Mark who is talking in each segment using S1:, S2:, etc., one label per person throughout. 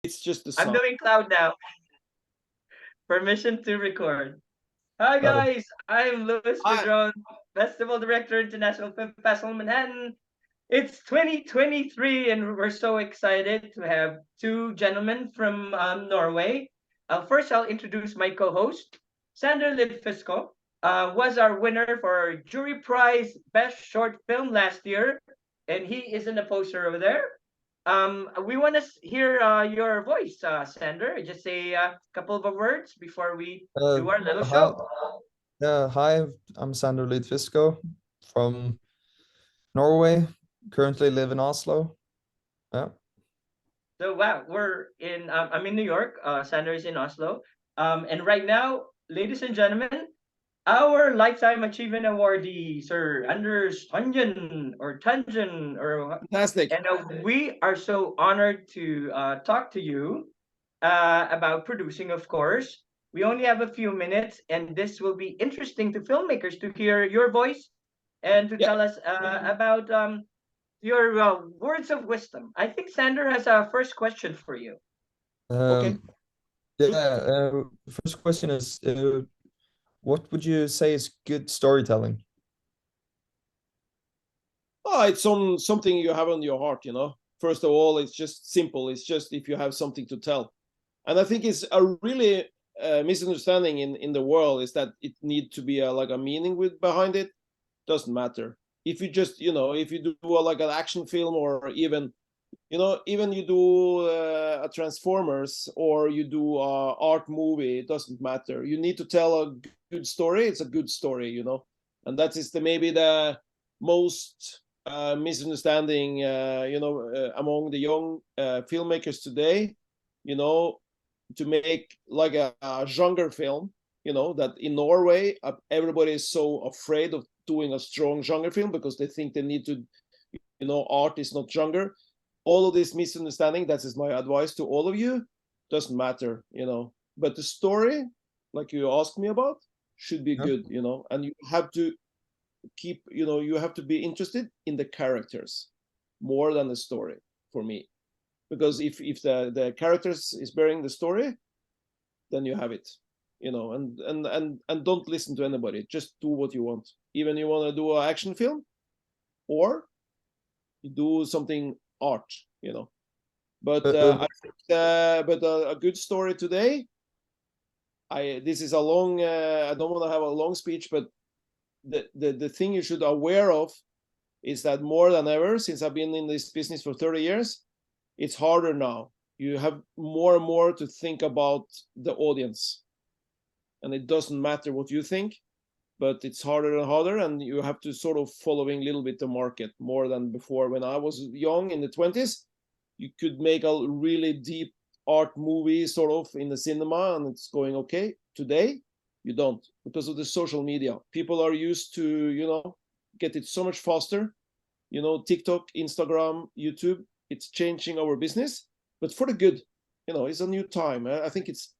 S1: It's just the
S2: I'm
S1: sound.
S2: doing cloud now. Permission to record. Hi
S3: Oh,
S2: guys, I'm Louis
S1: I
S2: Pedron, Festival Director, International Film Festival Manhattan. It's 2023 and we're so excited to have two gentlemen from Norway. First, I'll introduce my co-host, Sander Lidfisko. Was our winner for Jury Prize Best Short Film last year, and he is in the poster over there. We want to hear your voice, Sander. Just say a couple of words before we
S3: uh,
S2: do our little
S3: hi,
S2: show.
S3: hi, I'm Sander Lidfisko from Norway. Currently live in Oslo. Yeah.
S2: So wow, I'm in New York. Sander is in Oslo. And right now, ladies and gentlemen, our lifetime achievement awardee, Sir Anders Tangen,
S1: fantastic.
S2: and we are so honored to talk to you about producing, of course. We only have a few minutes, and this will be interesting to filmmakers to hear your voice and to
S1: Yeah.
S2: tell us about your words of wisdom. I think Sander has a first question for you.
S1: Okay.
S3: Um, yeah.
S1: Good.
S3: First question is, what would you say is good storytelling?
S1: Oh, it's something you have on your heart, First of all, it's just simple. It's just if you have something to tell. And I think it's a really misunderstanding in the world is that it need to be like a meaning with behind it. Doesn't matter. If you just, if you do like an action film or even you do a Transformers or you do a art movie, it doesn't matter. You need to tell a good story. It's a good story, and that is maybe the most misunderstanding, among the young filmmakers today. You know, to make like a genre film. That in Norway everybody is so afraid of doing a strong genre film because they think they need to, art is not genre. All of this misunderstanding, that is my advice to all of you, doesn't matter, but the story, like you asked me about, should be
S3: Yeah.
S1: good, and you have to keep, you have to be interested in the characters more than the story, for me, because if the characters is bearing the story, then you have it, and don't listen to anybody, just do what you want. Even you want to do an action film or you do something art, but
S3: Uh,
S1: I think but a good story today. This is a long. I don't want to have a long speech, but the thing you should aware of is that more than ever, since I've been in this business for 30 years, it's harder now. You have more and more to think about the audience, and it doesn't matter what you think, but it's harder and harder, and you have to sort of following a little bit the market more than before. When I was young in the 20s, you could make a really deep art movie sort of in the cinema and it's going okay. Today, you don't, because of the social media. People are used to, get it so much faster. TikTok, Instagram, YouTube, it's changing our business, but for the good. It's a new time. I think it's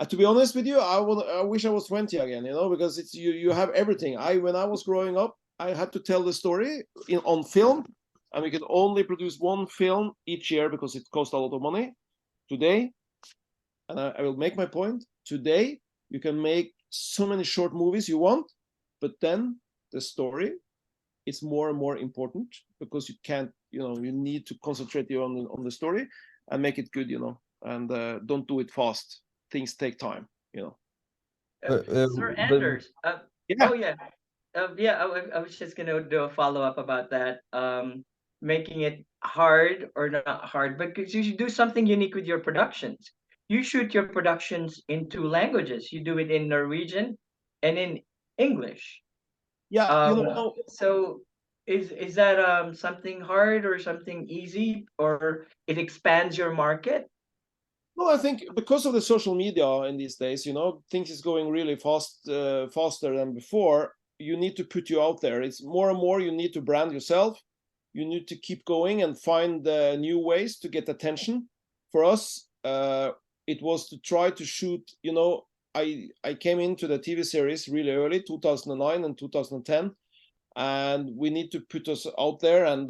S1: to be honest with you, I wish I was 20 again, because it's you have everything. When I was growing up, I had to tell the story on film, and we could only produce one film each year because it cost a lot of money. Today, and I will make my point. Today, you can make so many short movies you want, but then the story is more and more important because you can't, you need to concentrate you on the story and make it good, and don't do it fast. Things take time.
S2: Sir
S3: but
S2: Anders.
S1: Yeah.
S2: Oh yeah, yeah. I was just gonna do a follow up about that. Making it hard or not hard, because you should do something unique with your productions. You shoot your productions in two languages. You do it in Norwegian and in English.
S1: Yeah,
S2: So is that something hard or something easy, or it expands your market?
S1: no, I think because of the social media in these days, things is going really faster than before. You need to put you out there. It's more and more you need to brand yourself. You need to keep going and find new ways to get attention. For us, it was to try to shoot. I came into the TV series really early, 2009 and 2010, and we need to put us out there and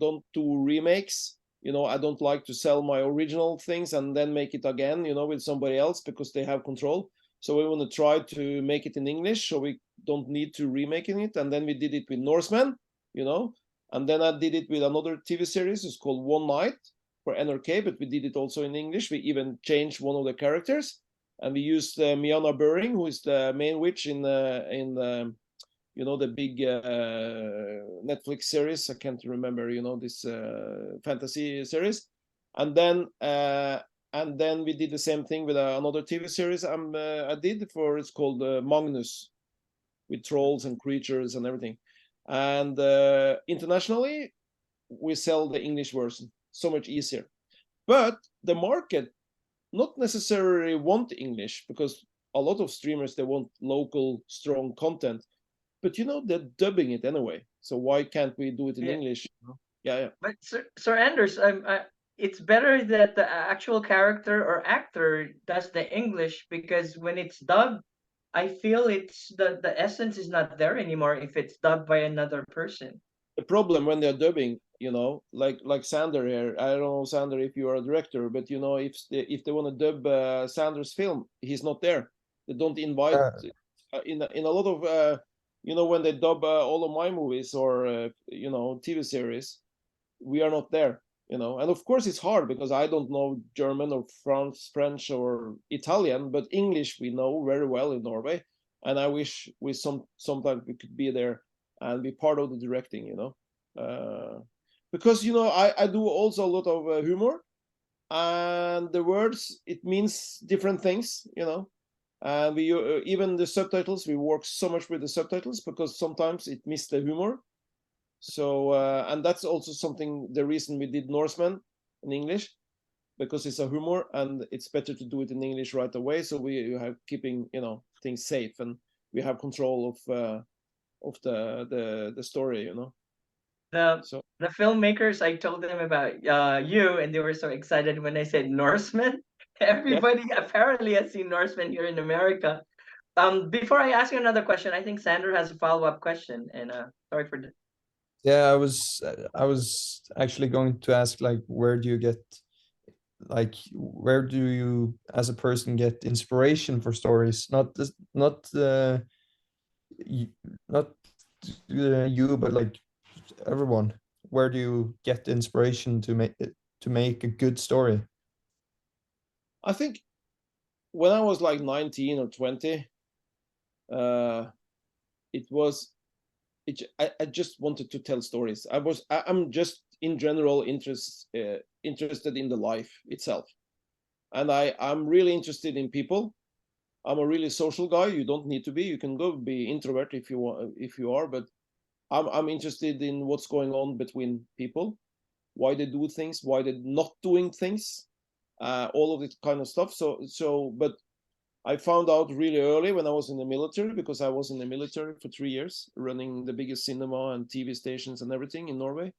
S1: don't do remakes. You know, I don't like to sell my original things and then make it again, you know, with somebody else because they have control. So we want to try to make it in English, so we don't need to remaking it. And then we did it with Norsemen, you know, and then I did it with another TV series. It's called One Night for NRK, but we did it also in English. We even changed one of the characters, and we used Miana Burring, who is the main witch in you know, the big Netflix series. I can't remember, you know, this fantasy series. And then we did the same thing with another TV series I did for, it's called Magnus, with trolls and creatures and everything. And internationally, we sell the English version, so much easier. But the market not necessarily want English, because a lot of streamers, they want local strong content. But you know, they're dubbing it anyway. So why can't we do it in English? Yeah.
S2: But Sir Anders, it's better that the actual character or actor does the English, because when it's dubbed, I feel it's the essence is not there anymore if it's dubbed by another person.
S1: The problem when they're dubbing, you know, like Sander here. I don't know, Sander, if you are a director, but you know, if they want to dub Sander's film, he's not there. They don't invite in a lot of you know, when they dub all of my movies or you know, TV series, we are not there, you know. And of course it's hard because I don't know German or French or Italian, but English we know very well in Norway, and I wish we sometimes we could be there and be part of the directing, you know, because you know, I do also a lot of humor, and the words, it means different things, you know. And we even the subtitles, we work so much with the subtitles because sometimes it misses the humor. So and that's also something, the reason we did Norseman in English, because it's a humor and it's better to do it in English right away. So we have keeping, you know, things safe, and we have control of the story, you know.
S2: The filmmakers, I told them about you, and they were so excited when I said Norseman. Everybody apparently has seen Norseman here in America. Before I ask you another question, I think Sander has a follow-up question, and sorry for the.
S3: Yeah, I was actually going to ask, like, where do you as a person get inspiration for stories? Not you, but like everyone. Where do you get the inspiration to make a good story?
S1: I think when I was like 19 or 20, I just wanted to tell stories. I'm just in general interested in the life itself, and I'm really interested in people. I'm a really social guy. You don't need to be. You can go be introvert if you want, if you are. But I'm interested in what's going on between people, why they do things, why they're not doing things, all of this kind of stuff. But I found out really early when I was in the military, because I was in the military for 3 years, running the biggest cinema and TV stations and everything in Norway,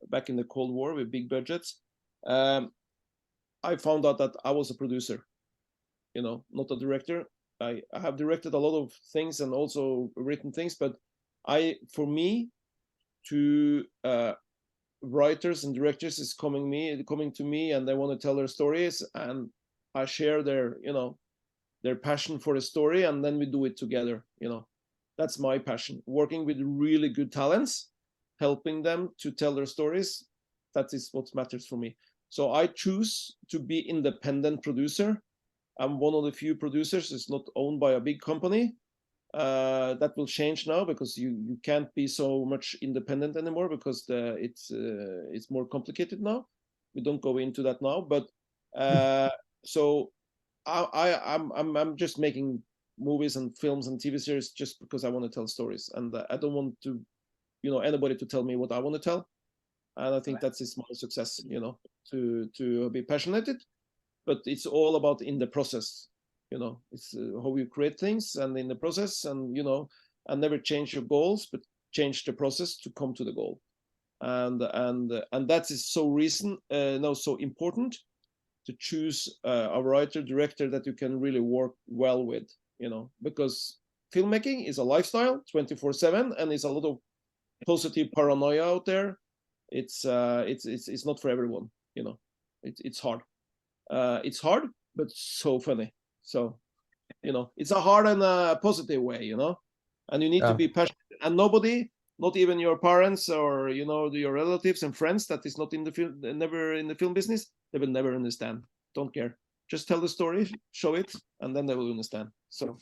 S1: back in the Cold War with big budgets. I found out that I was a producer, you know, not a director. I have directed a lot of things and also written things, but for me to writers and directors is coming to me, and they want to tell their stories, and I share their, you know, their passion for the story, and then we do it together, you know. That's my passion, working with really good talents, helping them to tell their stories. That is what matters for me. So I choose to be independent producer. I'm one of the few producers that's not owned by a big company. That will change now, because you can't be so much independent anymore, because it's more complicated now. We don't go into that now, but so I'm just making movies and films and TV series just because I want to tell stories, and I don't want to, you know, anybody to tell me what I want to tell. And I think that is my success, you know, to be passionate. But it's all about in the process, you know. It's how you create things, and in the process, and you know, and never change your goals, but change the process to come to the goal. And that is so important to choose a writer director that you can really work well with, you know, because filmmaking is a lifestyle 24/7, and it's a lot of positive paranoia out there. It's not for everyone, you know, it's hard. It's hard, but so funny. So, you know, it's a hard and a positive way, you know, and you need to be passionate. And nobody, not even your parents or, you know, your relatives and friends that is not in the film, never in the film business, they will never understand. Don't care. Just tell the story, show it, and then they will understand. So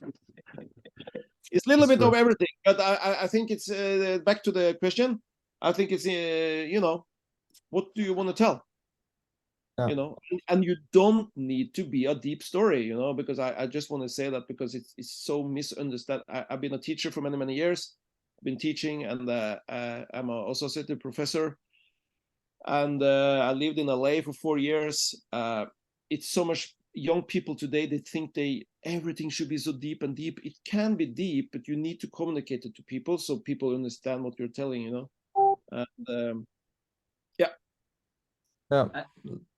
S1: it's a little bit of everything, but I think it's back to the question. I think it's you know, what do you want to tell? You know, and you don't need to be a deep story, you know, because I just want to say that because it's so misunderstood. I've been a teacher for many years. I've been teaching, and I'm an associate professor, and I lived in LA for 4 years. It's so much young people today, they think everything should be so deep and deep. It can be deep, but you need to communicate it to people so people understand what you're telling, you know. And
S3: yeah,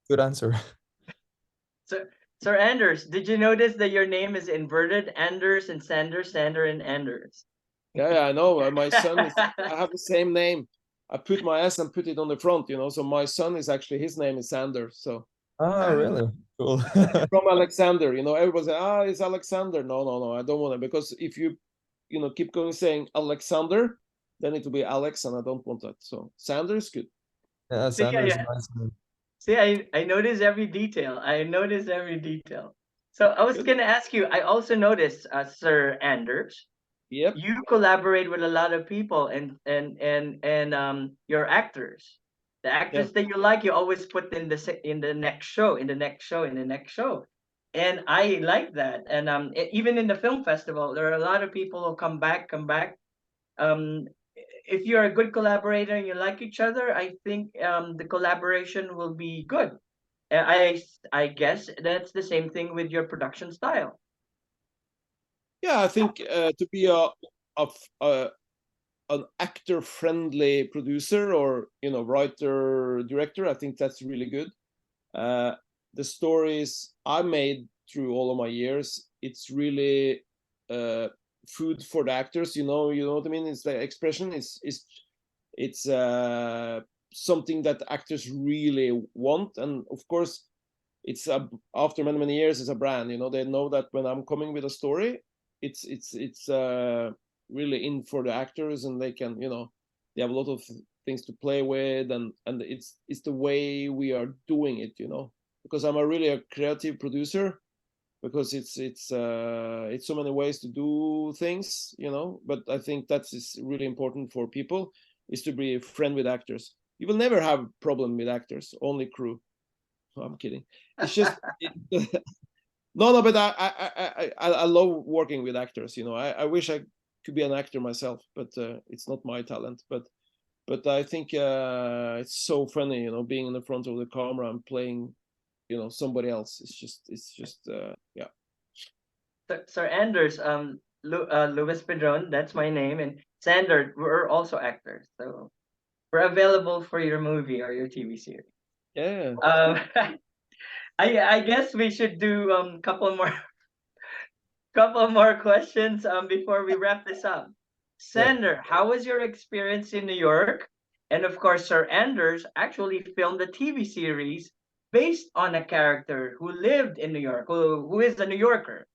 S3: good answer.
S2: So Anders, did you notice that your name is inverted? Anders and Sander, Sander and Anders.
S1: Yeah, I know. My son is. I have the same name. I put my S and put it on the front, you know. So my son is actually, his name is Sander. So.
S3: Oh, really? Cool.
S1: From Alexander, you know, everybody say, it's Alexander. No, I don't want it, because if you know, keep going saying Alexander, then it will be Alex, and I don't want that. So Sander is good.
S3: Yeah, Sander is a nice name.
S2: See, I notice every detail. I notice every detail. So I was gonna ask you. I also noticed, Sir Anders.
S1: Yep.
S2: You collaborate with a lot of people, and your actors. The actors that you like, you always put in the next show, in the next show, in the next show. And I like that. And even in the film festival, there are a lot of people who come back. If you're a good collaborator and you like each other, I think the collaboration will be good. I guess that's the same thing with your production style.
S1: Yeah, I think to be an actor-friendly producer, or, you know, writer, director, I think that's really good. The stories I made through all of my years, it's really food for the actors. You know what I mean. It's the expression. It's something that actors really want, and of course, it's after many years, it's a brand. You know, they know that when I'm coming with a story, it's really in for the actors, and they can, you know, they have a lot of things to play with, and it's the way we are doing it, you know, because I'm really a creative producer, because it's so many ways to do things, you know. But I think that is really important for people, is to be a friend with actors. You will never have problem with actors, only crew. No, I'm kidding. It's just no, but I love working with actors, you know. I wish I could be an actor myself, but it's not my talent. But I think it's so funny, you know, being in the front of the camera and playing, you know, somebody else. It's just yeah.
S2: So Anders, Louis Pedron, that's my name, and Sander, we're also actors, so we're available for your movie or your TV series.
S1: Yeah.
S2: I guess we should do couple more questions before we wrap this up. Sander, how was your experience in New York? And of course, Sir Anders actually filmed a TV series based on a character who lived in New York, who is a New Yorker.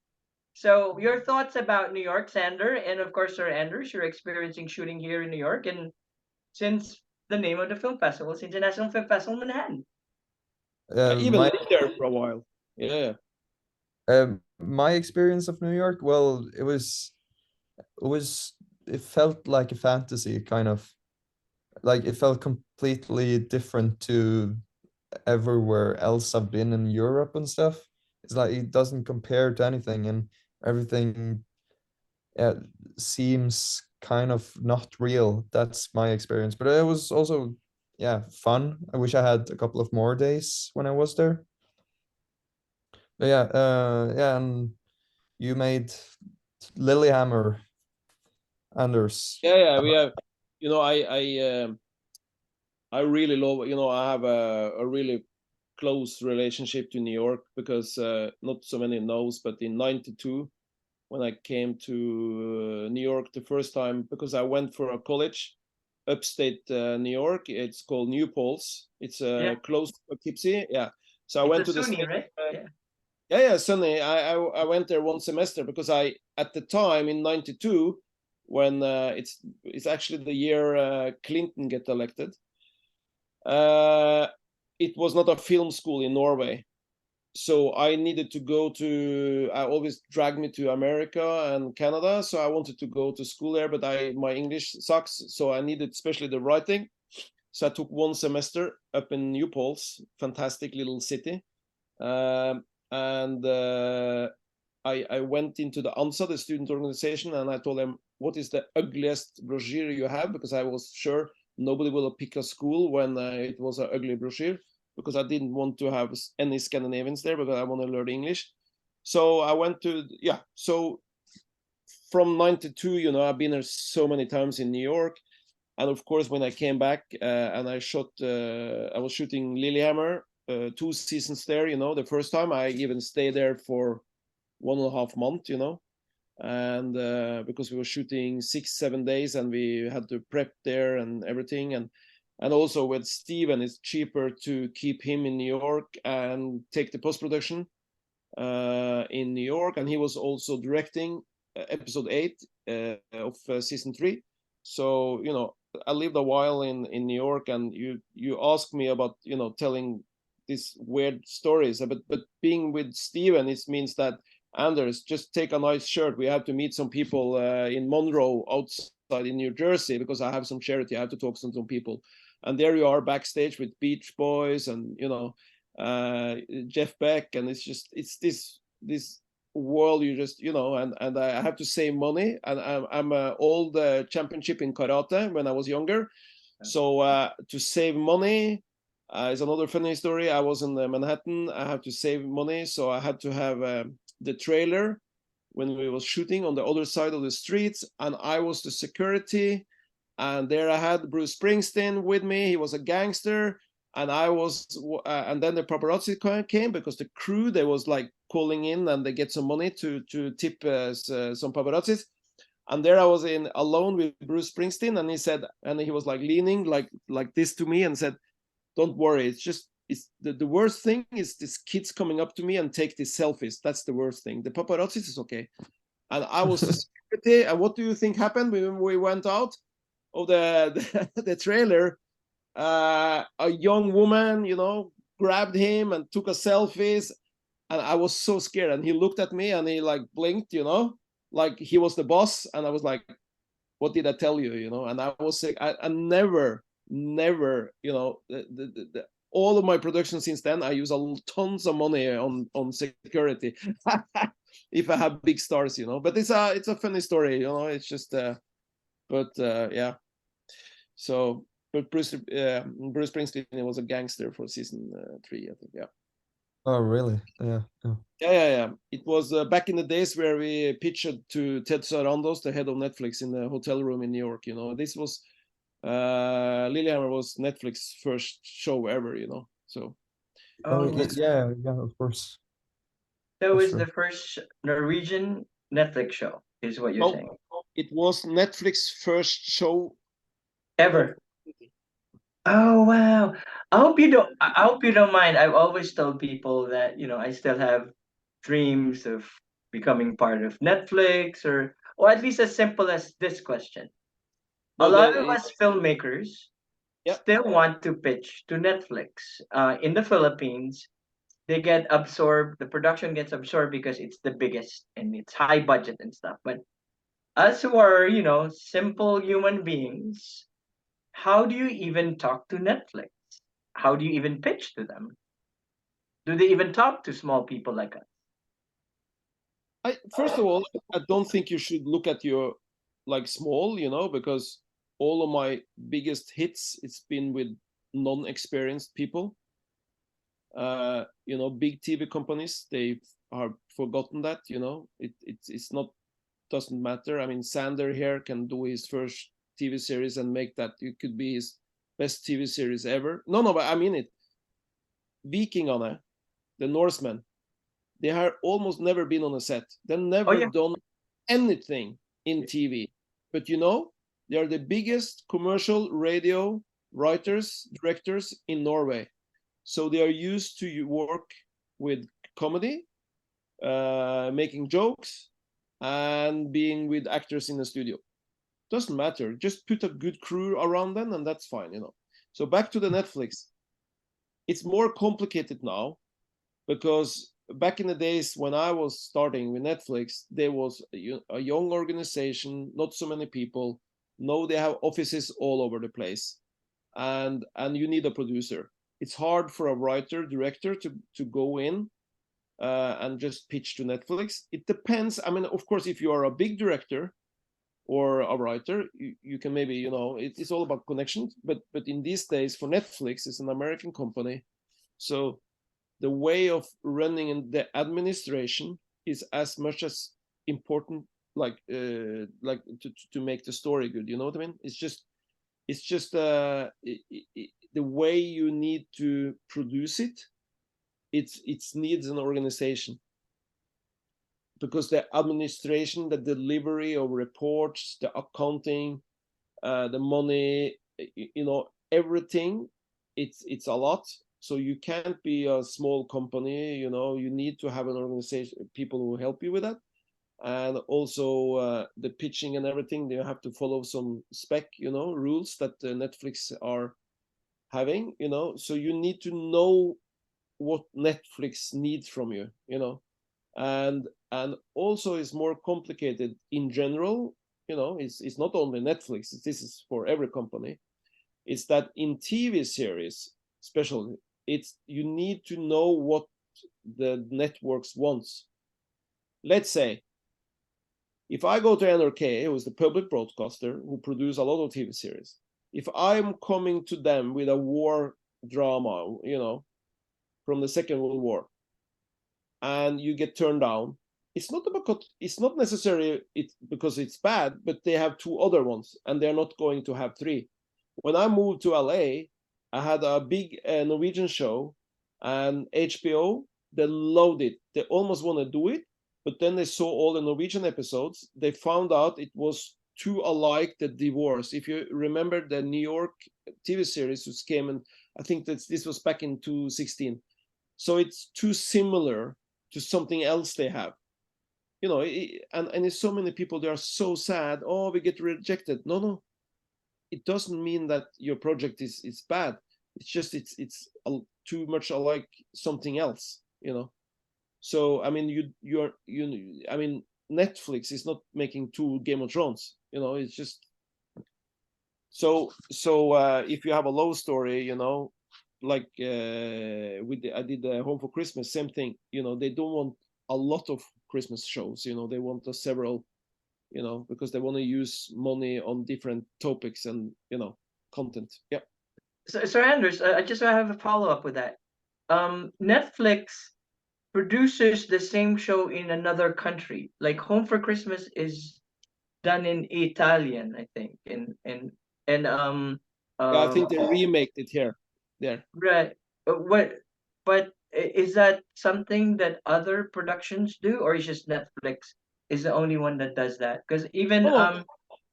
S2: So your thoughts about New York, Sander, and of course, Sir Anders, you're experiencing shooting here in New York, and since the name of the film festival is International Film Festival Manhattan.
S1: Even lived there for a while. Yeah.
S3: My experience of New York, well, it felt like a fantasy, kind of. Like, it felt completely different to everywhere else I've been in Europe and stuff. It's like it doesn't compare to anything, and everything seems kind of not real. That's my experience. But it was also, yeah, fun. I wish I had a couple of more days when I was there. But yeah, and you made Lilyhammer, Anders.
S1: Yeah, we have, you know, I really love, you know, I have a really close relationship to New York, because not so many knows, but in '92, when I came to New York the first time, because I went for a college, upstate New York. It's called New Paltz. It's close to Poughkeepsie. Yeah. So I went to the
S2: SUNY, right?
S1: yeah, Sunny. I went there one semester because at the time in '92 when it's actually the year Clinton get elected. It was not a film school in Norway, so I needed to go to. I always dragged me to America and Canada, so I wanted to go to school there, but my English sucks, so I needed especially the writing. So I took one semester up in New Paltz, fantastic little city. And I went into the ANSA, the student organization, and I told them, what is the ugliest brochure you have? Because I was sure nobody will pick a school when it was an ugly brochure, because I didn't want to have any Scandinavians there, because I want to learn English. So I went to, so from '92, I've been there so many times in New York. And of course, when I came back and I was shooting Lilyhammer, 2 seasons there, the first time I even stayed there for 1.5 months, and because we were shooting 6-7 days and we had to prep there and everything. And also with Steven, it's cheaper to keep him in New York and take the post-production in New York. And he was also directing episode 8 of season 3. So, I lived a while in New York, and you asked me about, telling these weird stories, but being with Steven, it means that, Anders, just take a nice shirt. We have to meet some people in Monroe outside in New Jersey, because I have some charity. I have to talk to some people. And there you are backstage with Beach Boys and, Jeff Beck. And it's this world you just, and I have to save money. And I'm an old championship in karate when I was younger. So to save money, is another funny story. I was in Manhattan. I had to save money, so I had to have the trailer when we was shooting on the other side of the streets, and I was the security. And there I had Bruce Springsteen with me. He was a gangster, and I was. And then the paparazzi came, because the crew, they was like calling in, and they get some money to tip some paparazzis. And there I was alone with Bruce Springsteen, and he said, and he was like leaning like this to me and said, "Don't worry, it's the worst thing is these kids coming up to me and take these selfies. That's the worst thing. The paparazzi is okay." And I was the security. And what do you think happened when we went out of the trailer? A young woman, grabbed him and took a selfies. And I was so scared. And he looked at me and he like blinked, like he was the boss. And I was like, what did I tell you? And I was sick. I never, all of my production since then, I use tons of money on security if I have big stars, But it's a funny story, It's just, yeah. So, but Bruce Springsteen was a gangster for season 3, I think. Yeah.
S3: Oh, really? Yeah.
S1: Yeah. It was back in the days where we pitched to Ted Sarandos, the head of Netflix, in the hotel room in New York. This was. Lilyhammer was Netflix's first show ever, So.
S3: Yeah, of course.
S2: That was the first Norwegian Netflix show, is what you're saying.
S1: It was Netflix's first show
S2: ever. Oh wow! I hope you don't mind. I've always told people that I still have dreams of becoming part of Netflix, or at least as simple as this question. A lot of us filmmakers still want to pitch to Netflix. In the Philippines, they get absorbed. The production gets absorbed because it's the biggest and it's high budget and stuff. But us who are simple human beings, how do you even talk to Netflix? How do you even pitch to them? Do they even talk to small people like us?
S1: First of all, I don't think you should look at your small, because all of my biggest hits, it's been with non-experienced people. Big TV companies, they are forgotten that, it's not, doesn't matter. I mean, Sander here can do his first TV series and make that, it could be his best TV series ever. No, but I mean it. Vikingarna, the Norsemen, they have almost never been on a set. They've never done anything in TV. But They are the biggest commercial radio writers, directors in Norway. So they are used to work with comedy, making jokes, and being with actors in the studio. Doesn't matter. Just put a good crew around them, and that's fine, you know. So back to the Netflix. It's more complicated now because back in the days when I was starting with Netflix, there was a young organization, not so many people. Now they have offices all over the place, and you need a producer. It's hard for a writer director to go in and just pitch to Netflix. It depends. I mean, of course, if you are a big director or a writer, you can maybe, you know, it's all about connections. But in these days, for Netflix, it's an American company, so the way of running the administration is as much as important, like to make the story good. You know what I mean? It's just the way you need to produce it. It needs an organization, because the administration, the delivery of reports, the accounting, the money, you know, everything, it's a lot. So you can't be a small company, you know, you need to have an organization, people who help you with that. And also the pitching and everything, you have to follow some spec, you know, rules that Netflix are having, you know. So you need to know what Netflix needs from you, you know. And also it's more complicated in general, you know. It's not only Netflix, this is for every company. It's that in TV series especially, it's you need to know what the networks wants. Let's say if I go to NRK, who is the public broadcaster who produce a lot of TV series, if I'm coming to them with a war drama, you know, from the Second World War, and you get turned down, it's not necessarily because it's bad, but they have two other ones and they're not going to have three. When I moved to LA, I had a big Norwegian show, and HBO, they loved it. They almost want to do it, but then they saw all the Norwegian episodes. They found out it was too alike the divorce. If you remember the New York TV series which came in, I think that this was back in 2016. So it's too similar to something else they have. You know, and there's so many people, they are so sad. Oh, we get rejected. No. It doesn't mean that your project is bad. It's just it's too much alike something else, you know. So I mean, I mean, Netflix is not making two Game of Thrones, you know. It's just so if you have a love story, you know, like I did Home for Christmas, same thing, you know. They don't want a lot of Christmas shows, you know. They want several, you know, because they want to use money on different topics and, you know, content. Yeah.
S2: So Anders, I just have a follow-up with that. Netflix produces the same show in another country. Like Home for Christmas is done in Italian, I think.
S1: Yeah, I think they remaked it here. There.
S2: Right. But is that something that other productions do, or is just Netflix is the only one that does that? Because even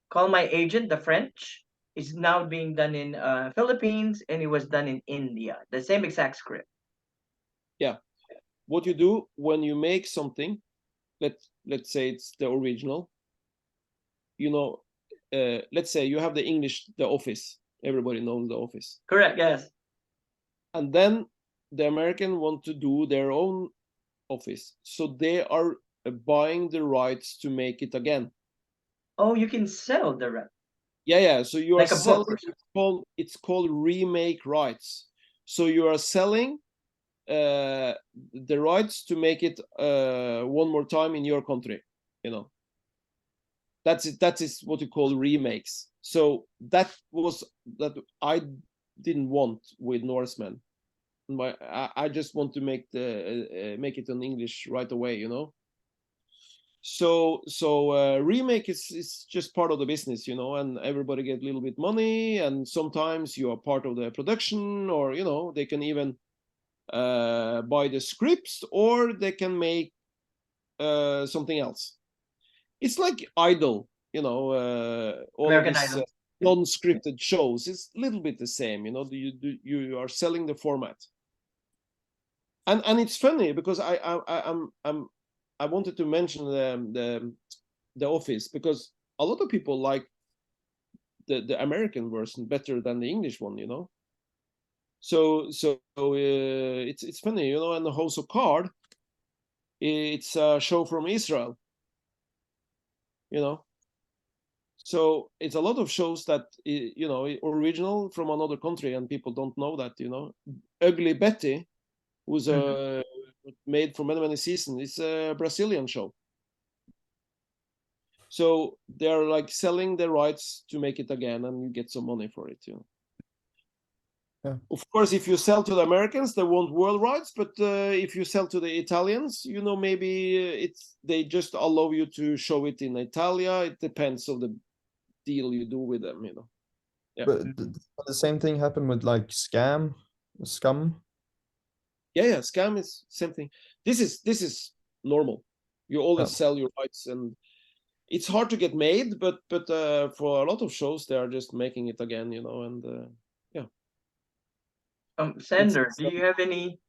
S2: Call My Agent, the French, is now being done in Philippines, and it was done in India. The same exact script.
S1: Yeah. What you do when you make something, let's say it's the original, you know, let's say you have the English, The Office. Everybody knows The Office.
S2: Correct, yes.
S1: And then the American want to do their own Office. So they are buying the rights to make it again.
S2: Oh, you can sell the rep.
S1: Yeah. So you are
S2: like a
S1: selling,
S2: book.
S1: it's called remake rights. So you are selling the rights to make it one more time in your country, you know. That's it. That is what you call remakes. So that I didn't want with Norsemen. I just want to make it in English right away, you know. So remake is just part of the business, you know, and everybody get a little bit money, and sometimes you are part of the production, or, you know, they can even buy the scripts, or they can make something else. It's like Idol. you know, all
S2: American
S1: of these
S2: Idol.
S1: non-scripted shows. It's a little bit the same, you know. You are selling the format, and it's funny because I wanted to mention the Office because a lot of people like the American version better than the English one, you know. So it's funny, you know. And the House of Card, it's a show from Israel, you know. So it's a lot of shows that, you know, original from another country, and people don't know that, you know. Ugly Betty, who's made for many seasons, it's a Brazilian show. So they're like selling the rights to make it again, and you get some money for it, you know.
S3: Yeah.
S1: Of course, if you sell to the Americans, they want world rights. But if you sell to the Italians, you know, maybe they just allow you to show it in Italia. It depends on the deal you do with them, you know. Yeah.
S3: But the same thing happened with like Scum.
S1: Yeah, Scam is same thing. This is normal. You always sell your rights, and it's hard to get made, but for a lot of shows, they are just making it again, you know. And yeah.
S2: Sander, do you have any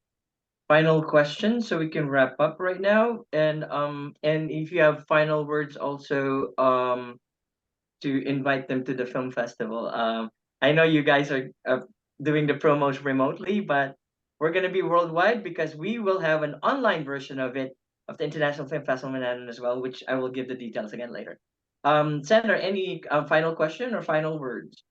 S2: final questions so we can wrap up right now? And if you have final words also to invite them to the film festival. I know you guys are doing the promos remotely, but we're gonna be worldwide because we will have an online version of it of the International Film Festival in Manhattan as well, which I will give the details again later. Sander, any final question or final words?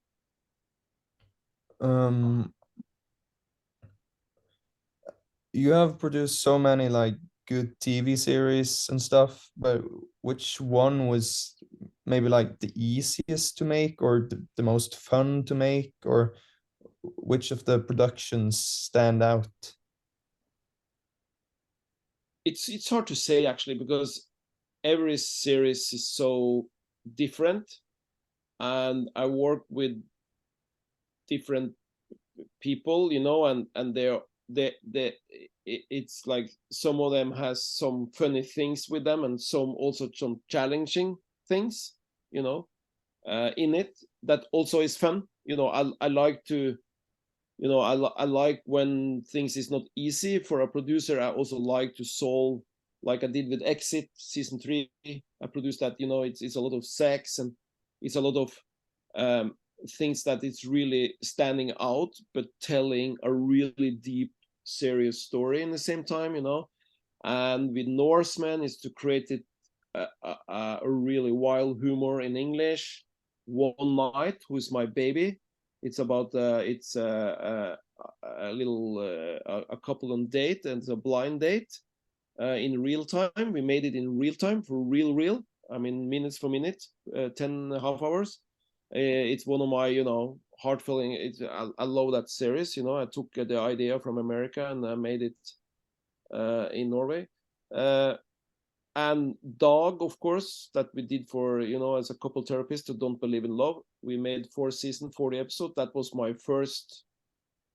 S3: You have produced so many like good TV series and stuff, but which one was maybe like the easiest to make or the most fun to make, or which of the productions stand out?
S1: It's hard to say actually, because every series is so different, and I work with different people, you know, and it's like some of them has some funny things with them, and some also some challenging things, you know, in it, that also is fun, you know. I like to, you know, I like when things is not easy for a producer. I also like to solve, like I did with Exit season 3. I produced that, you know. It's a lot of sex, and it's a lot of things that it's really standing out, but telling a really deep, serious story in the same time, you know. And with Norseman is to create it a really wild humor in English. One Night, who's my baby. It's about it's a little a couple on date, and it's a blind date in real time. We made it in real time for real. I mean, minutes for minute, 10.5 hours. It's one of my, you know, heart feeling. I love that series. You know, I took the idea from America and I made it in Norway. And Dog, of course, that we did for, you know, as a couple therapist who don't believe in love. We made 4 seasons, 40 episodes. That was my first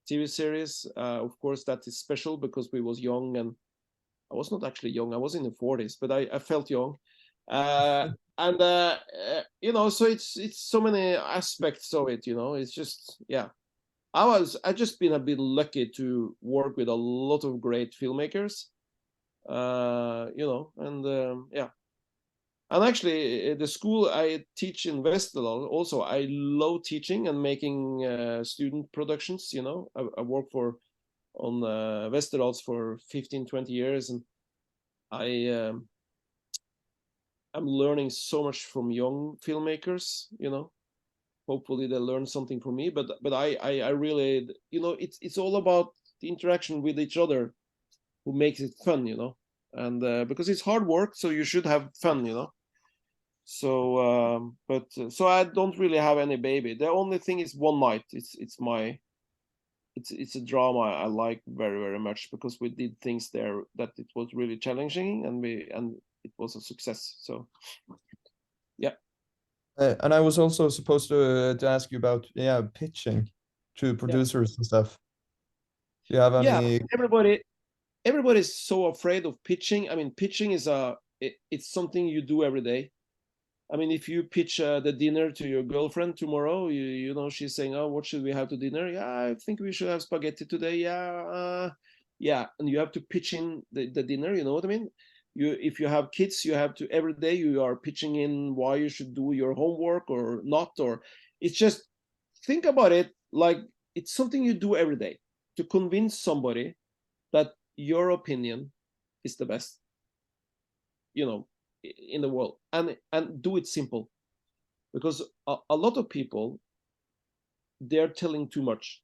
S1: TV series. Of course, that is special because we was young, and I was not actually young. I was in the 40s, but I felt young. And you know, so it's so many aspects of it, you know. It's just, yeah. I just been a bit lucky to work with a lot of great filmmakers, you know, and yeah. And actually, the school I teach in Vesterdal, also I love teaching and making student productions. You know, I work on Vesterdals for 15-20 years, and I'm learning so much from young filmmakers. You know, hopefully they learn something from me. But I really, you know, it's all about the interaction with each other, who makes it fun. You know, and because it's hard work, so you should have fun. You know. So so I don't really have any baby. The only thing is One Night. It's a drama I like very much, because we did things there that it was really challenging, and it was a success. So yeah.
S3: And I was also supposed to ask you about pitching to producers and stuff. Do you have any?
S1: Everybody's so afraid of pitching. I mean, pitching is it's something you do every day. I mean, if you pitch the dinner to your girlfriend tomorrow, you know, she's saying, oh, what should we have to dinner? Yeah, I think we should have spaghetti today. Yeah, yeah. And you have to pitch in the dinner, you know what I mean? If you have kids, you have to, every day you are pitching in why you should do your homework or not, or it's just, think about it like it's something you do every day to convince somebody that your opinion is the best, you know, in the world, and do it simple, because a lot of people, they're telling too much.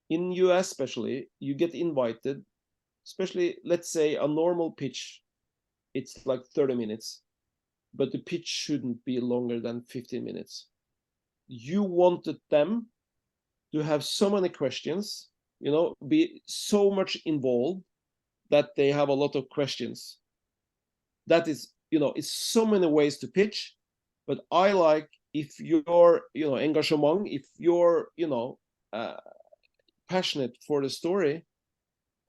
S1: In US especially, you get invited, especially let's say a normal pitch, it's like 30 minutes, but the pitch shouldn't be longer than 15 minutes. You wanted them to have so many questions, you know, be so much involved that they have a lot of questions. That is, you know, it's so many ways to pitch, but I like if your, you know, engagement, if you're, you know, passionate for the story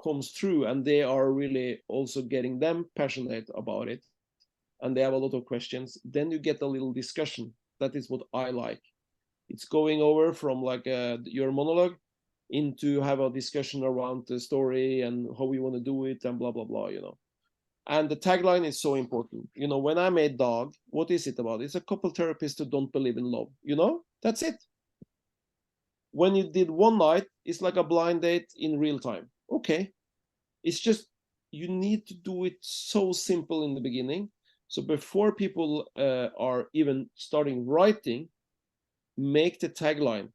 S1: comes through, and they are really also getting them passionate about it, and they have a lot of questions, then you get a little discussion. That is what I like. It's going over from like your monologue into have a discussion around the story and how we want to do it and blah blah blah, you know. And the tagline is so important. You know, when I made Dog, what is it about? It's a couple therapists who don't believe in love, you know. That's it. When you did One Night, it's like a blind date in real time. Okay, it's just you need to do it so simple in the beginning, so before people are even starting writing, make the tagline.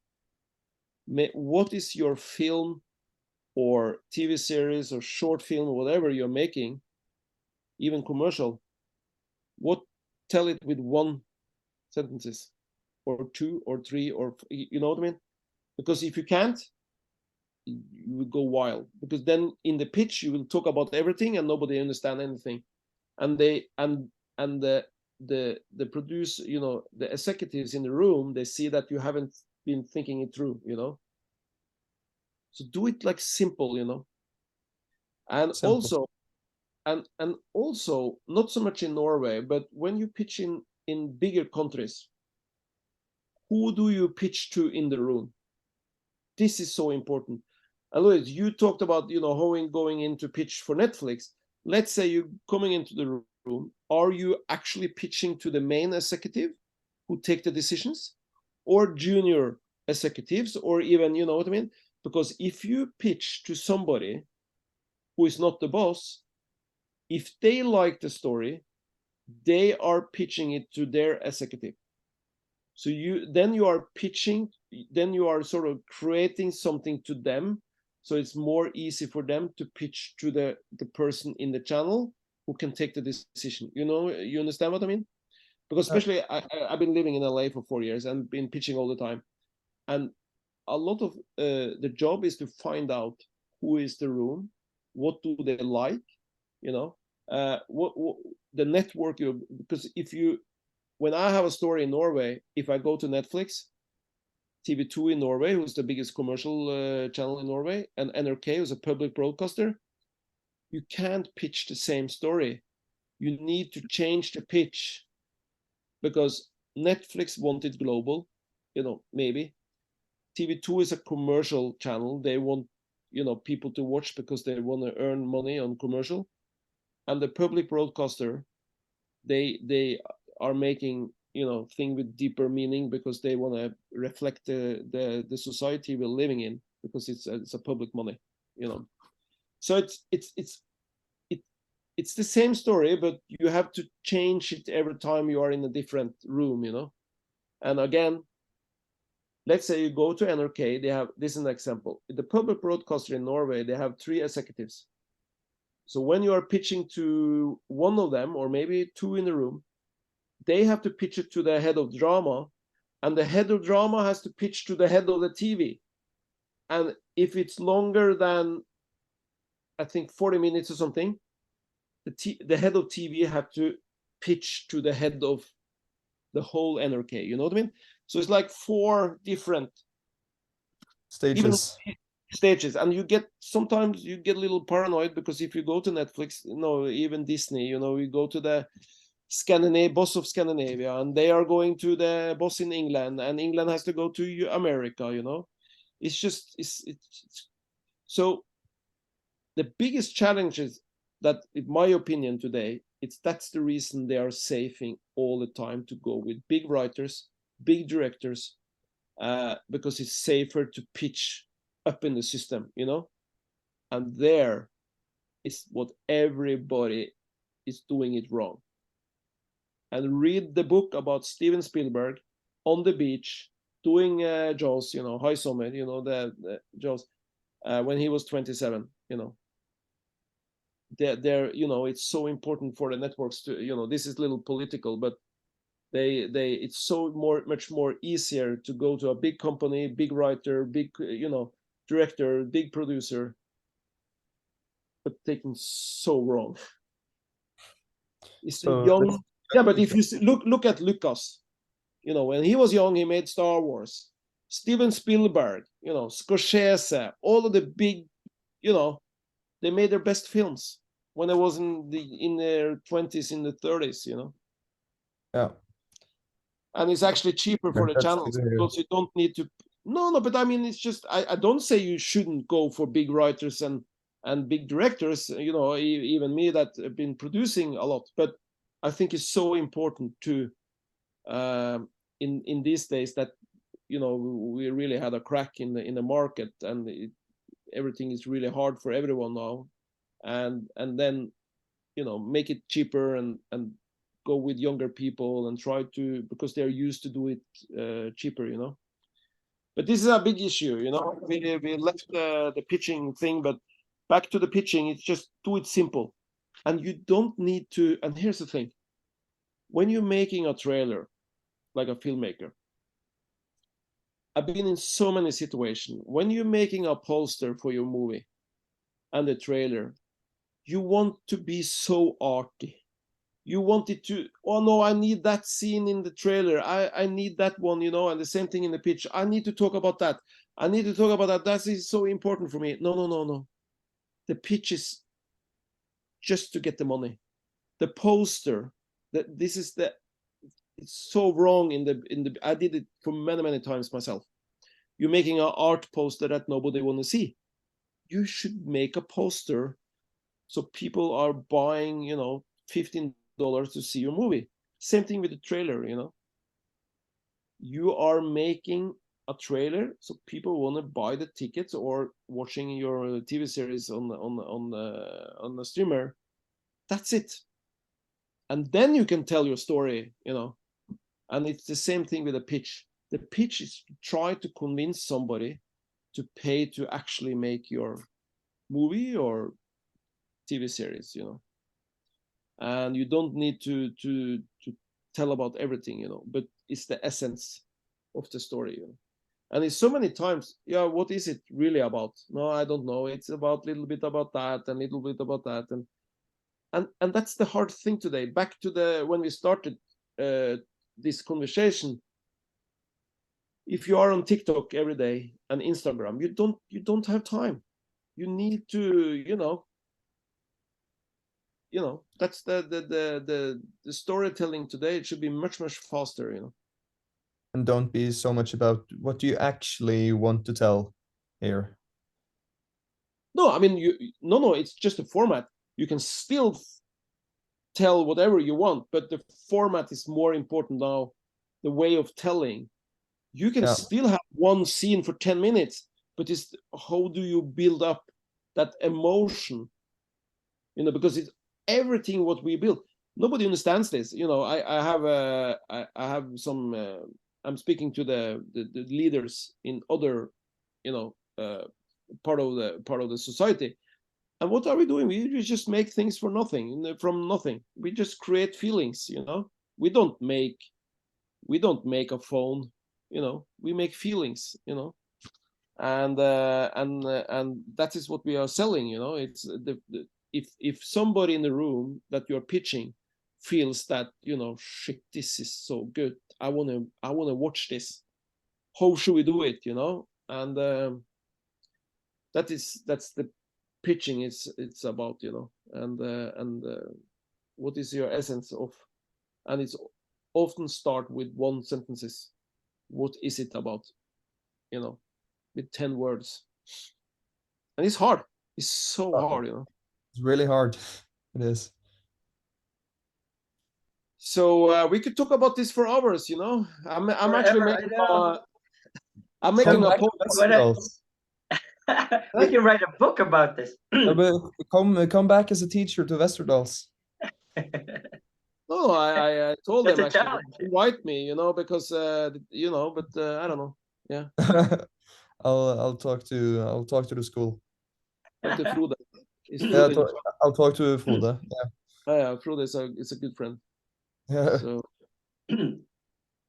S1: What is your film or TV series or short film or whatever you're making, even commercial, what, tell it with one sentences or two or three, or you know what I mean? Because if you can't, you will go wild, because then in the pitch you will talk about everything and nobody understand anything, and they and the produce, you know, the executives in the room, they see that you haven't been thinking it through, you know. So do it like simple, you know. And
S3: Simple.
S1: also and also not so much in Norway, but when you pitch in bigger countries, who do you pitch to in the room? This is so important. And Louis, you talked about, you know, how going into pitch for Netflix. Let's say you're coming into the room. Are you actually pitching to the main executive who take the decisions, or junior executives, or even, you know what I mean? Because if you pitch to somebody who is not the boss, if they like the story, they are pitching it to their executive. So you are pitching, then you are sort of creating something to them, so it's more easy for them to pitch to the person in the channel who can take the decision. You know, you understand what I mean? Because especially I've been living in LA for 4 years and been pitching all the time, and a lot of the job is to find out who is the room, what do they like, you know, what the network you, because if you, when I have a story in Norway, if I go to Netflix, TV2 in Norway, who's the biggest commercial channel in Norway, and NRK, who's a public broadcaster, you can't pitch the same story. You need to change the pitch, because Netflix wanted global, you know, maybe. TV2 is a commercial channel. They want, you know, people to watch because they want to earn money on commercial. And the public broadcaster, they are making, you know, thing with deeper meaning, because they want to reflect the society we're living in, because it's a public money, you know. So it's the same story, but you have to change it every time you are in a different room, you know. And again, let's say you go to NRK, they have, this is an example, the public broadcaster in Norway, they have 3 executives. So when you are pitching to one of them, or maybe 2 in the room, they have to pitch it to the head of drama, and the head of drama has to pitch to the head of the TV. And if it's longer than, I think, 40 minutes or something, the head of TV have to pitch to the head of the whole NRK, you know what I mean? So it's like 4 different
S3: Stages.
S1: Stages, and sometimes you get a little paranoid, because if you go to Netflix, you know, even Disney, you know, you go to the Scandinavia, boss of Scandinavia, and they are going to the boss in England, and England has to go to America. You know, it's just it's so the biggest challenge is that, in my opinion, today, that's the reason they are saving all the time to go with big writers, big directors, because it's safer to pitch up in the system, you know. And there is what everybody is doing it wrong. And read the book about Steven Spielberg on the beach doing Jaws, you know, High Summer, you know, the Jaws, when he was 27, you know. They're you know, it's so important for the networks to, you know, this is a little political, but they it's so much more easier to go to a big company, big writer, big, you know, director, big producer, but taken so wrong. It's
S3: So
S1: young. Yeah, but if you look at Lucas, you know, when he was young, he made Star Wars. Steven Spielberg, you know, Scorsese, all of the big, you know, they made their best films when I was in their 20s, in the 30s, you know.
S3: yeah,
S1: And it's actually cheaper for the
S3: that's
S1: channels
S3: good to hear.
S1: because you don't need to. No, but I mean, it's just I don't say you shouldn't go for big writers and big directors. You know, even me that have been producing a lot, but I think it's so important to in these days that, you know, we really had a crack in the market, and everything is really hard for everyone now, and then, you know, make it cheaper and go with younger people and try to, because they're used to do it cheaper, you know. But this is a big issue, you know. We left the pitching thing, but back to the pitching, it's just do it simple, and you don't need to. And here's the thing: when you're making a trailer, like a filmmaker, I've been in so many situations when you're making a poster for your movie and the trailer, you want to be so arty. You want it to, oh no, I need that scene in the trailer. I need that one, you know, and the same thing in the pitch. I need to talk about that. I need to talk about that. That is so important for me. No. The pitch is just to get the money. The poster, that this is the, it's so wrong in the I did it for many times myself. You're making an art poster that nobody want to see. You should make a poster so people are buying, you know, $15 to see your movie. Same thing with the trailer, you know. You are making a trailer so people want to buy the tickets or watching your TV series on the streamer. That's it. And then you can tell your story, you know. And it's the same thing with the pitch. The pitch is to try to convince somebody to pay to actually make your movie or TV series, you know. And you don't need to tell about everything, you know, but it's the essence of the story, you know. And it's so many times, yeah, what is it really about? No, I don't know. It's about a little bit about that and a little bit about that, and that's the hard thing today. Back to the when we started this conversation. If you are on TikTok every day and Instagram, you don't have time. You need to, that's the storytelling today. It should be much faster, you know.
S3: And don't be so much about what you actually want to tell here.
S1: No, I mean, no, it's just a format. You can still tell whatever you want, but the format is more important now. The way of telling. You can still have one scene for 10 minutes, but it's how do you build up that emotion? You know, because it's everything what we build. Nobody understands this. You know, I have some. I'm speaking to the leaders in other, part of the society. And what are we doing? We just make things for nothing, from nothing. We just create feelings, you know. We don't make a phone, you know. We make feelings, you know. And that is what we are selling, you know. It's if somebody in the room that you're pitching feels that, you know, shit, this is so good, I want to watch this, how should we do it, you know? And that's the pitching it's about, you know. And what is your essence of and it's often start with one sentences. What is it about? You know, with 10 words. And it's hard. It's so hard, you know.
S3: It's really hard. It is.
S1: So we could talk about this for hours, you know. I'm actually
S2: Forever, I
S1: making
S2: know.
S1: I'm making a
S3: back
S1: post.
S3: to Westerdahl's.
S2: We can write a book about this.
S3: But come back as a teacher to Westerdahl's.
S1: No, I told
S2: That's
S1: them
S2: a
S1: actually
S2: challenge.
S1: invite me, you know, because you know, but I don't know. Yeah,
S3: I'll talk to the school.
S1: but the Frode is
S3: Yeah,
S1: Frode.
S3: I'll talk to Frode. Yeah.
S1: Yeah, Frode is a good friend.
S3: Yeah.
S1: So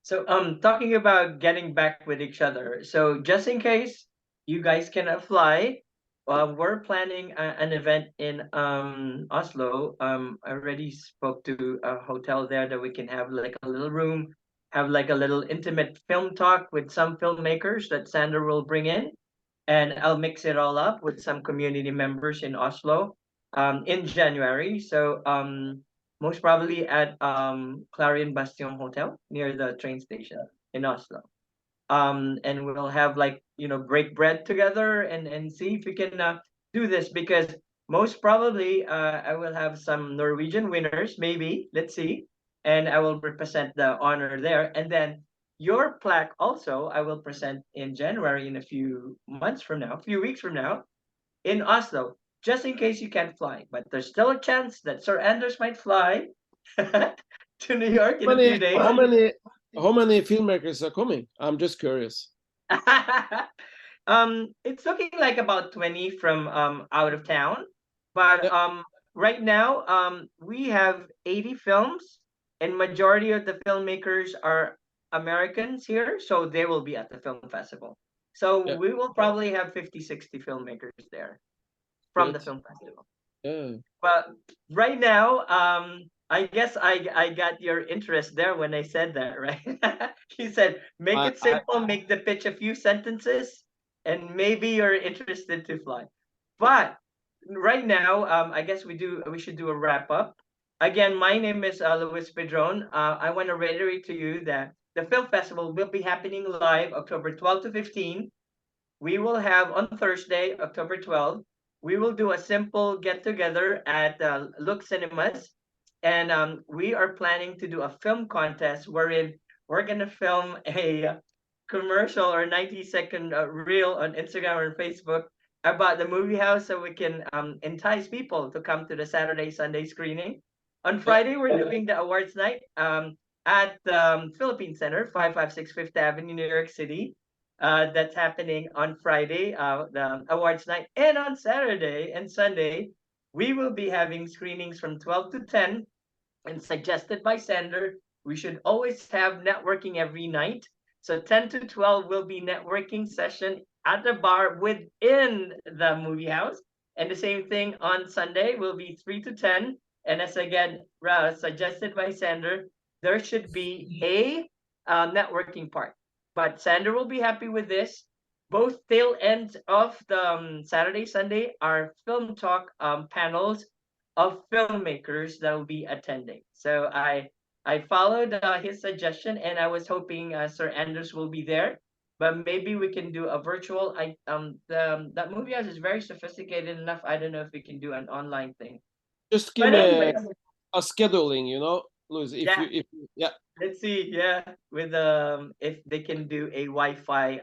S2: So talking about getting back with each other. So just in case you guys cannot fly, we're planning an event in Oslo. I already spoke to a hotel there that we can have like a little room, have like a little intimate film talk with some filmmakers that Sander will bring in, and I'll mix it all up with some community members in Oslo in January. So most probably at Clarion Bastion Hotel near the train station in Oslo. And we'll have like break bread together and see if we can do this, because most probably I will have some Norwegian winners, maybe, let's see, and I will represent the honor there, and then your plaque also I will present in January, in a few months from now, a few weeks from now, in Oslo, just in case you can't fly. But there's still a chance that Sir Anders might fly to New York in a few days.
S1: how many filmmakers are coming? I'm just curious.
S2: It's looking like about 20 from out of town, but
S1: Yeah.
S2: right now we have 80 films, and majority of the filmmakers are Americans here, so they will be at the film festival. So
S1: Yeah.
S2: we will probably have 50, 60 filmmakers there from the
S1: Great.
S2: film festival.
S1: Yeah.
S2: But right now, I guess I got your interest there when I said that, right? You said make it simple, make the pitch a few sentences, and maybe you're interested to fly. But right now, I guess we should do a wrap up. Again, my name is Luis Pedron. I want to reiterate to you that the film festival will be happening live October 12 to 15. We will have on Thursday, October 12th, we will do a simple get together at Look Cinemas. And we are planning to do a film contest wherein we're going to film a commercial or 90-second reel on Instagram or Facebook about the movie house, so we can entice people to come to the Saturday, Sunday screening. On Friday, we're doing the awards night at the Philippine Center, 556 Fifth Avenue, New York City. That's happening on Friday, the awards night. And on Saturday and Sunday, we will be having screenings from 12 to 10. And suggested by Sander, we should always have networking every night. So 10 to 12 will be networking session at the bar within the movie house. And the same thing on Sunday will be 3 to 10. And as again, suggested by Sander, there should be a networking part. But Sander will be happy with this. Both tail ends of the Saturday, Sunday are film talk panels of filmmakers that will be attending. So I followed his suggestion, and I was hoping Sir Anders will be there. But maybe we can do a virtual. That movie house is very sophisticated enough. I don't know if we can do an online thing.
S1: Just give
S2: But
S1: me
S2: anyway,
S1: a scheduling, you know, Louis. If yeah.
S2: let's see. Yeah, with if they can do a Wi-Fi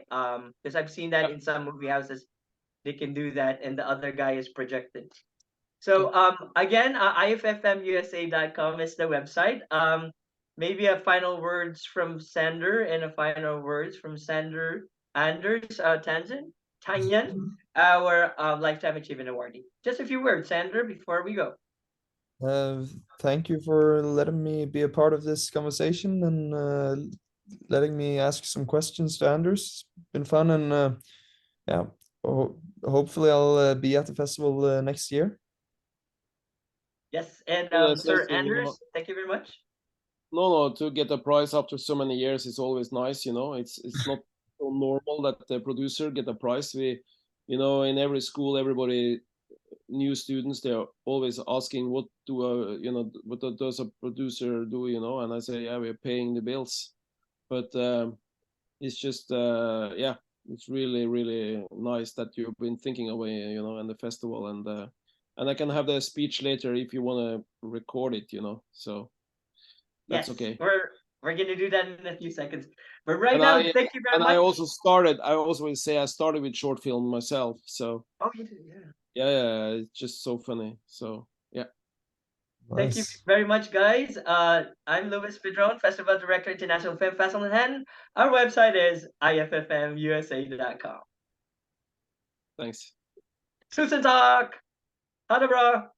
S2: because I've seen that in some movie houses, they can do that, and the other guy is projected. So again, iffmusa.com is the website. Maybe a final words from Sander and a final words from Sander Anders Tangen, our Lifetime Achievement Awardee. Just a few words, Sander, before we go.
S3: Thank you for letting me be a part of this conversation and letting me ask some questions to Anders. It's been fun, and yeah, hopefully I'll be at the festival next year.
S2: Yes, and
S1: Yes,
S2: Sir
S1: yes, you know.
S2: Anders, thank you very much.
S1: No, to get a prize after so many years is always nice, you know. It's not so normal that the producer get a prize. We, you know, in every school, everybody new students, they're always asking, what does a producer do, and I say, yeah, we're paying the bills. But it's just yeah, it's really, really nice that you've been thinking of it, and the festival, and I can have the speech later if you want to record it, so that's
S2: Yes,
S1: okay.
S2: we're gonna do that in a few seconds. But right
S1: And
S2: now,
S1: I
S2: thank you very
S1: and
S2: much.
S1: I also will say I started with short film myself, so
S2: Oh, you did, yeah.
S1: yeah, it's just so funny. So yeah.
S2: Thank you
S3: Nice.
S2: very much, guys. I'm Louis Pedron, Festival Director, International Film Festival in Manhattan. Our website is iffmusa.com.
S1: Thanks.
S2: Susan Talk! Ha det bra!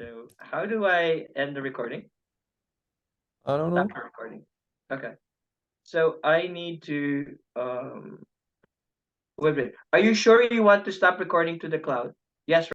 S2: So, how do I end the recording?
S3: I don't know.
S2: Stop the recording. Okay. So, I need to, wait. Are you sure you want to stop recording to the cloud? Yes,